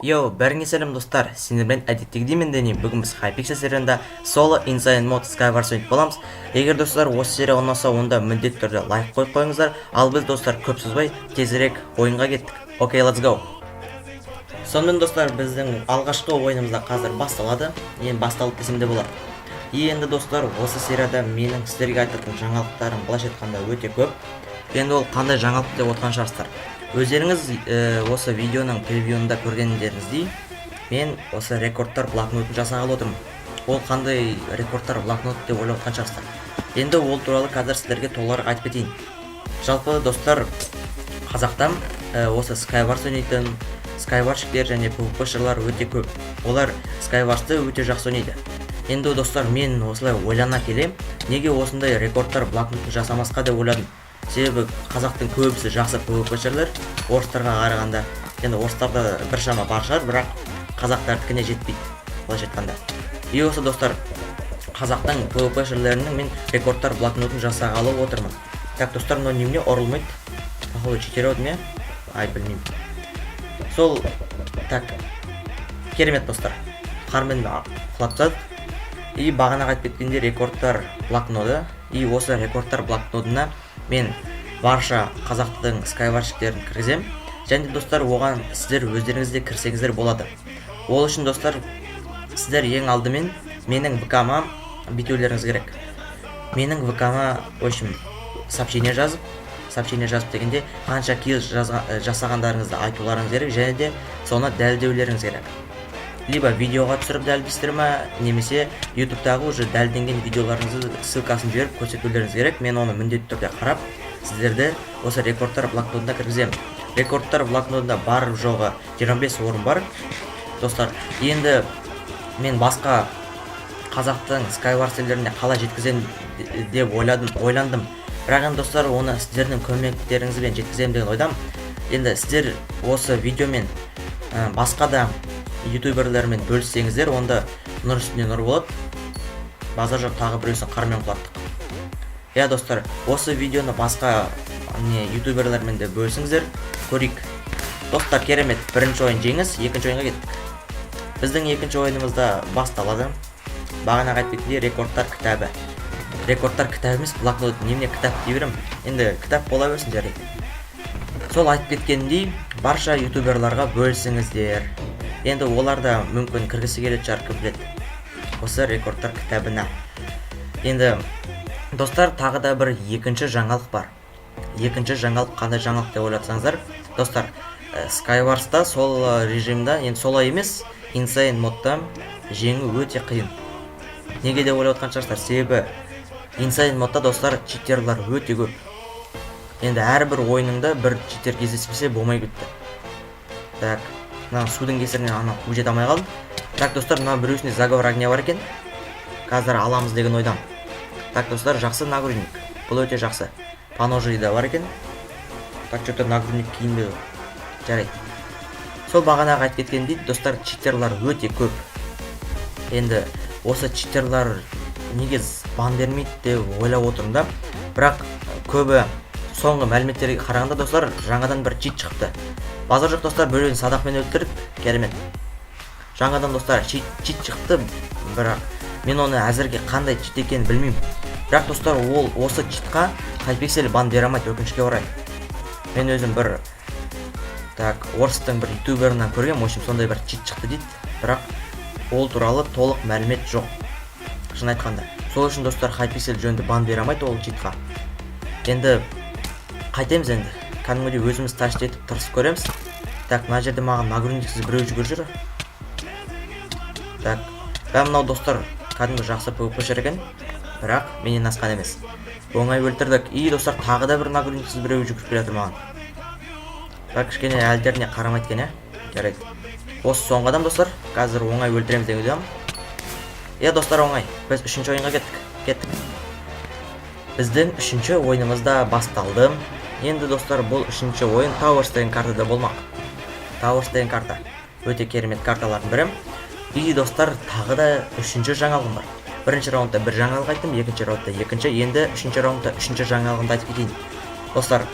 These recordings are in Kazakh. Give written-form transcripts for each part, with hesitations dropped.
Йоу, бәріңе сәлем достар, сендермен әдеттегідей мен Дени. Бүгін біз Hypixel сериясында Solo Insane Mode Skywars ойнап боламыз. Егер достар осы серия ұнаса, онда міндетті түрде лайк қойып қойыңыздар. Ал біз достар көп созбай тезірек ойынға кеттік. Окей, let's go. Сонымен достар, біздің алғашқы ойынымызда қазір басталады. Енді басталды десем де болады. Енді достар, осы серияда менің сіздерге айтатын жаңалықтарым былайша айтқанда өте көп. Енді ол қандай жаңалық деп отырған шығарсыздар. Өздеріңіз осы видеоның превьюында көргендеріңіздей, мен осы рекордтар блокнотын жасағалы отырмын. Ол қандай рекордтар блокнот деп ойлап отқан шығарсыздар. Енді ол туралы қазір сіздерге толығырақ айтып кетейін. Жалпы достар, қазақтан осы Skywars ойнайтын скайварщиктер және PvP-шылар өте көп. Олар Skywars-ты өте жақсы ойнайды. Енді достар, мен осылай ойлана келе, неге осындай рекордтар блокнотын жасамасқа деп ойладым. Себебі қазақтың көбісі жақсы PvP-шылар, орыстарға қарағанда. Енді орыстарда біршама бар шығар, бірақ қазақтардікіне жетпейді, былайша айтқанда. И осы достар, қазақтың PvP-шыларының мен рекордтар блокнотын жасағалы отырмын. Так, достар, но немене ұрылмайды? Походу, читереді ме? Ай, білмеймін. Сол, так, керемет достар. Қармен құлап тастады. И бағана айтып кеткенде рекордтар блокноты. И осы рекордтар блокнотына мен барша қазақтың скайварщиктерін кіргізем. Және достар, оған сіздер өздеріңіз де кірсеңіздер болады. Ол үшін достар, сіздер ең алдымен менің ВК-ма бүйтулеріңіз керек. Менің ВК-ма, в общем, сообщение жазып дегенде қанша килл жасағандарыңызды айтуларыңыз керек, және де соны дәлелдеулеріңіз керек. Либо видеоға түсіріп дәлелдейсіздер ме, немесе ютубтағы уже дәлелденген видеоларыңызды ссылкасын жіберіп көрсетулеріңіз керек. Мен оны міндетті түрде қарап, сіздерді осы рекордтар блокнотына кіргіземін. Рекордтар блокнотында бар жоғы 25 орын бар. Достар, енді мен басқа қазақтың Skywars серияларына қалай жеткізем деп ойландым. Бірақ енді достар, оны сіздердің көмектеріңізбен жеткізем деген ойдам. Енді сіздер осы видеомен басқа да ютуберлермен бөліссеңіздер, онда нұр үстіне нұр болады. Базар жоқ, тағы біреусін қармен құлаттық. Я достар, осы видеоны басқа ютуберлермен де бөлісіңіздер, көрейік. Достар, керемет, бірінші ойын жеңіс, екінші ойынға кеттік. Біздің екінші ойынымызда басталады. Бағана айтып кеткендей, рекордтар кітабы. Рекордтар кітабы емес, блокнот, немене кітап дей берем. Енді кітап бола берсін жарайды. Сол айтып кеткендей, барша ютуберларға бөлісіңіздер. Енді оларда мүмкін кіргісі келеді шығар, кім біледі, осы рекордтар кітабына. Енді достар, тағы да бір екінші жаңалық бар. Екінші жаңалық қандай жаңалық деп ойлатсаңыздар, достар, Skywars'та сол режимда, енді солай емес, Insane модта жеңу өте қиын. Неге деп ойлап отқан шығарсыздар? Себебі Insane модта достар, читерлар өте көп. Енді әрбір ойыныңда бір читер кездеспесе болмай кетті. Так, судың кесірінен қуып жете алмай қалдым. Так, достар, біреусіне заговор огня бар екен. Қазір аламыз деген ойдам. Так, достар, жақсы нагрудник. Бұл өте жақсы. Паножи да бар екен. Так, что-то нагрудник киінбеді. Жарайды. Сол бағанағы айтып кеткендей, достар, читерлар өте көп. Енді осы читерлар неге бан бермейді деп ойлап отырмын да. Бірақ көбі соңғы мәліметтерге қарағанда, достар, жаңадан бір чит шықты. Базар жоқ, достар, біреуін садақпен өлтіріп, керемет. Жаңадан, достар, чит шықты, бірақ мен оны әзірге қандай чит екенін білмеймін. Бірақ, достар, ол осы читқа Hypixel бан бере алмайды, өкінішке орай. Мен өзім бір орыстың бір ютуберінен көргем, в общем, сондай бір чит шықты дейді. Бірақ ол туралы толық мәлімет жоқ. Шын айтқанда. Сол үшін, достар, Hypixel жөнді бан бере алмайды ол читқа. Енді қайтеміз енді. Кәдімгідей өзіміз ташт етіп тырысып көреміз. Так, мына жерде маған нагрудниксіз біреу жүгір жүр. Так, мынау достар, кәдімгі жақсы PvP-шер екен, бірақ менен асқан емес. Оңай өлтірдік. И достар, тағы да бір нагрудниксіз біреу жүгіріп келе жатыр маған. Так, кішкене әлдеріне қарамайды екен, жарайды. Осы соңғы адам, достар, қазір оңай өлтіреміз деген ойдам. Достар, оңай. Біз үшінші ойынға кеттік. Біздің үшінші ойынымызда басталды. Енді достар, бұл үшінші ойын Towers деген картада болмақ. Towers деген карта өте керемет карталардың бірі. И достар, тағы да үшінші жаңалығым бар. Бірінші раундта бір жаңалық айттым, екінші раундта екінші, енді үшінші раундта үшінші жаңалығымды айтып кетейін. Достар,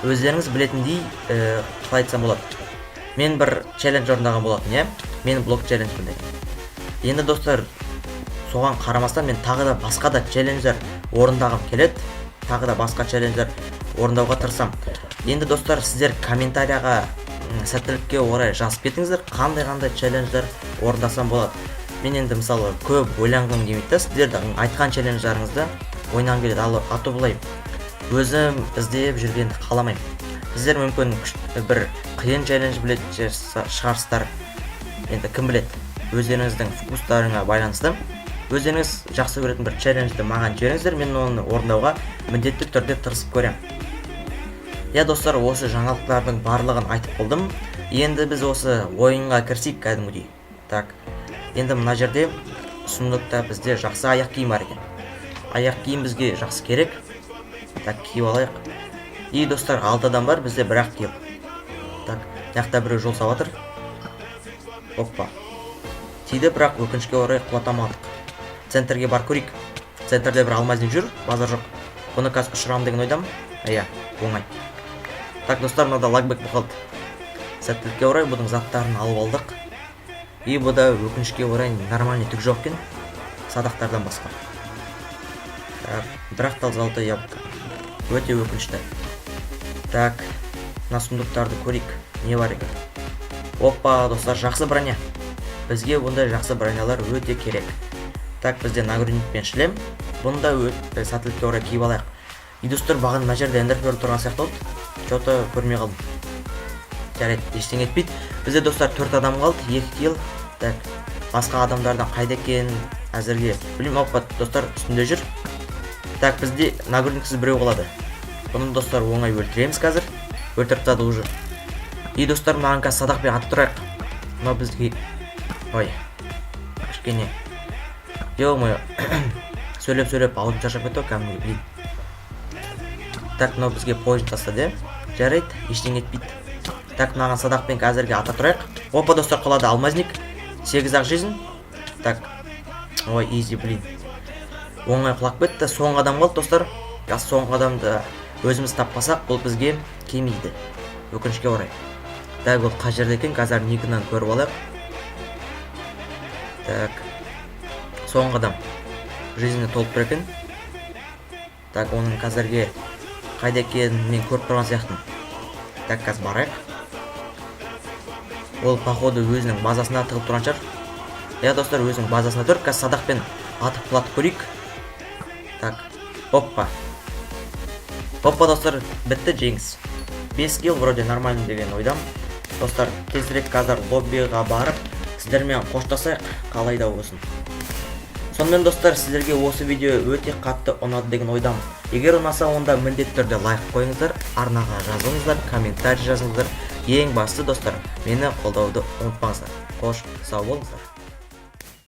өздеріңіз білетіндей, қалай айтсам болады. мен бір челлендж орындаған болатын, иә. Мен блок челленджбін деген. Енді достар, соған қарамастан мен тағы да басқа да челлендждер орындағым келеді. Тағы да басқа челлендждер орындауға тырысам. Енді достар, сіздер комментарияға сәттілікке орай жазып кетіңіздер, қандай челлендждер орындасам болады. Мен енді мысалы көп ойланғым келмейді, сіздердің айтқан челлендждарыңызды ойнағым келеді. Ал аты былай өзім іздеп жүргенді қаламаймын. Сіздер мүмкін бір қиын челлендж білетін шығарсыздар. Енді кім біледі, өздеріңіздің вкустарыңа байланысты. Өздеріңіз жақсы көретін бір челленджді маған жіберіңіздер, мен оны орындауға міндетті түрде тырысып көремін. Я достар, осы жаңалықтардың барлығын айтып болдым. Енді біз осы ойынға кірсек кәдімгідей. Так, енді мына жерде сұмдықта бізде жақсы аяқ киім бар екен. Аяқ киім бізге жақсы керек. Так, киіп алайық. И достар, 6 адам бар, бізде бір-ақ киіп. Так, яқта біреу жол сап жатыр. Оппа. Тиді, бірақ өкінішке орай құлатамадық. Центрге бар көрейік. Центрде бір алмазник жүр, базар жоқ. Бұны қазір ұшырамын деген ойдам. Ая, оңай. Так, достар, мынада лагбек бұқалды. Сәттілікке орай бұның заттарын алып алдық. И бұда өкінішке орай нормальный түк жоқ екен, садақтардан басқа. Так, бірақ тал золотой яблоко. Өте өкінішті. Так, мына сұмдықтарды көрейік. Не бар екен? Оппа, достар, жақсы броня. Бізге бұндай жақсы бронялар өте керек. Так, бізде нагрудник пен шлем. Бұнда сәттілікке орай киіп алайық. И достар, бағын мына жерде эндерпер тұрған сияқты болды. Что-то көрмей қалдым. Жарайды, ештеңе етпейді. Бізде достар 4 адам қалды, 2 килл. Так, басқа адамдардан қайда екенін әзірге білмеймін. Оппа, достар, үстінде жүр. Так, бізде нагрудниксіз біреу қалады. Бұны достар оңай өлтіреміз қазір. Өлтіріп тастады уже. И достар, маған қазір садақпен атып тұрайық. Мынау бізге... Ой, кішкене. Ё-моё. Сөйлеп аузым шаршап кетті, кәдімгі білейін. Так, мынау бізге поезд тастады. Жарайды, ештеңе етпейді. Так, мынаған садақпен қазірге ата тұрайық. Опа, достар, қалады алмазник. 8-ақ жизнь. Так. Ой, изи, блин. Оңай құлап кетті. Соңғы адам қалды, достар. Қазір соңғы адамды өзіміз таппасақ, бұл бізге келмейді. Өкінішке орай. Так, ол қай жерде екен, қазір никінен көріп алайық. Так. Соңғы адам. Жизньі толып тұр екен. Так, оның қазірге қайда екенін мен көріп тұрған сияқтымын. Так, қазір барайық. Ол походу өзінің базасына тығып тұрған шығар. Я достар, өзінің базасына тұр. Қазір садақпен атып құлатып көрейік. Так, оппа. Оппа, достар, бітті, жеңіс. 5 килл вроде нормально деген ойдам. Достар, тезірек қазір лоббиға барып, сіздермен қоштасайық, қалай да болсын. Сонымен достар, сіздерге осы видео өте қатты ұнады деген ойдам. Егер ұнаса, онда міндетті түрде лайк қойыңыздар, арнаға жазыңыздар, комментарий жазыңыздар. Ең басты достар, мені қолдауды ұмытпаңыздар. Қош, сау болыңыздар.